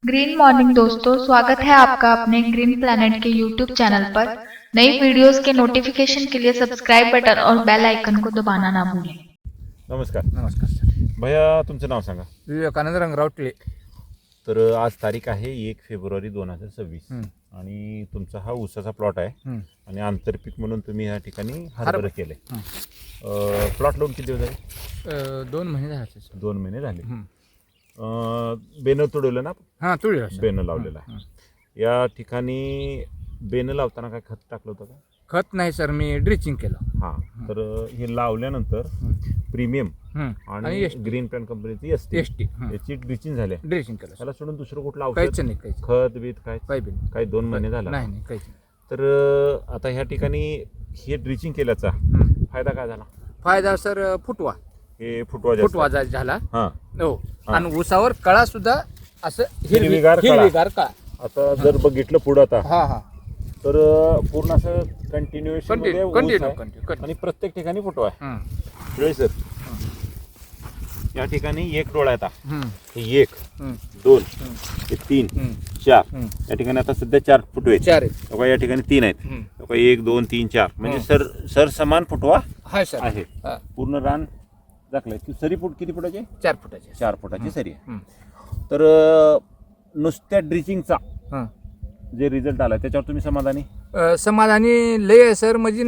Green morning दोस्तों, स्वागत है आपका अपने ग्रीन प्लैनेट के यूट्यूब चैनल पर। नई वीडियोस के नोटिफिकेशन के लिए सब्सक्राइब बटन और बेल आइकन को दबाना ना भूलें। नमस्कार नमस्कार सर. भैया, तुमचं नाव सांगा. विवेकानंद रंगराव टिळे. तर आज तारीख आहे 1 फेब्रुवारी 2026 आणि तुमचा हा ऊसाचा प्लॉट आहे आणि आंतरपीक म्हणून तुम्ही या ठिकाणी हरभरा केले. प्लॉट लावून किती दिवस झाले? 2 महिने झाले सर. 2 महिने झाले. बेनं तुडवलं ना? हां, तुळीला सर. बेनं लावलेलं आहे. या ठिकाणी बेनं लावताना काय खत टाकलं होतं का? खत नाही सर, मी ड्रिचिंग केलं. हां, तर हे लावल्यानंतर प्रीमियम आणि ग्रीन प्लॅन कंपनीची एसटी याची ड्रिचिंग झाली. ड्रिचिंग केलं. त्याला सोडून दुसरं कुठलं काहीच औषध नाही, काहीच खत बीत काय काही 2 महिने झाला नाही नाही काहीच नाही. तर आता ह्या ठिकाणी हे ड्रिचिंग केल्याचा फायदा काय झाला? फायदा सर फुटवा हे फुटवा झाला. हां, हो. आणि ऊसावर कळा सुद्धा असं हिरवीगार कळा. हिरवीगार कळा. आता जर बघितलं पुढं आता हां हां तर पूर्ण असं कंटिन्युएशन कंटिन्यू आणि प्रत्येक ठिकाणी फुटवा आहे. हं. वेळ सर, या ठिकाणी एक डोळा आहे आता. हं. हे 1 2 हे 3 4 या ठिकाणी आता सध्या 4 फुटवे आहेत. 4 आहेत. बघा या ठिकाणी 3 आहेत. बघा 1 2 3 4 म्हणजे सर समान फुटवा हाय सर. आहे. हां. पूर्ण रान दाखलंय की सरी फूट किती फुटाची? 4 फुटाचे. 4 फुटाची सरी आहे. हं. तर नुसत्या ड्रिचिंगचा हं. जे रिझल्ट आला त्याच्यावर तुम्ही समाधानी? समाधानी लय आहे सर. म्हणजे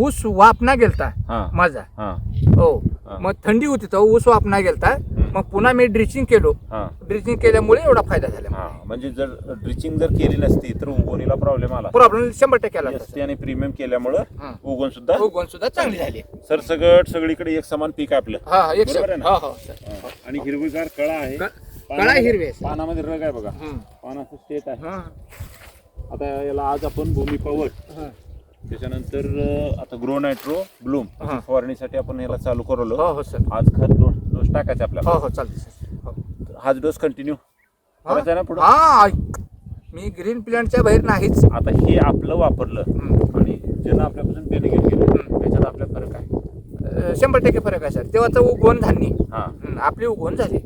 ऊस वापना गेलता हां माझा. हां हो. हां. मग थंडी होती तर ऊस वापना गेलता. मग पुन्हा मी ड्रिचिंग केलो. हां ड्रिचिंग केल्यामुळे एवढा फायदा झाला. हां, म्हणजे जर ड्रिचिंग जर केली नसती तर उगवणीला प्रॉब्लेम आला. प्रॉब्लेम 100% आला. एसटी आणि प्रीमियम केल्यामुळं हां. उगवण सुद्धा उगवण सुद्धा चांगली झाली. सरसगट सगळीकडे एक समान पीक आहे आपलं. हा एक बरोबर आहे ना? हो सर. हां. आणि हिरवीगार कळा आहे. कळा हिरवी आहे सर. पानामध्ये रग आहे बघा. हं. पानाचं स्टेट आहे. हां. आता याला आज आपण भूमी पॉवर हां. त्याच्यानंतर आता ग्रो नायट्रो ब्लूम हां. फवारणीसाठी आपण याला चालू करवलं. हो हो सर. आज खत डोस टाकायचा आपल्याला. हो हो चालते सर. हो. हाच डोस कंटिन्यू करायचा ना पुढे. हा मी ग्रीन प्लॅनच्या बाहेर नाहीच. आता हे आपलं वापरलं आणि ज्यांना आपल्यापासून बेनिफिट गेलं त्याच्यात आपला फरक आहे. 100% फरक आहे सर. तेव्हाचं उगवण धान्य हां आपली उगवण झाली.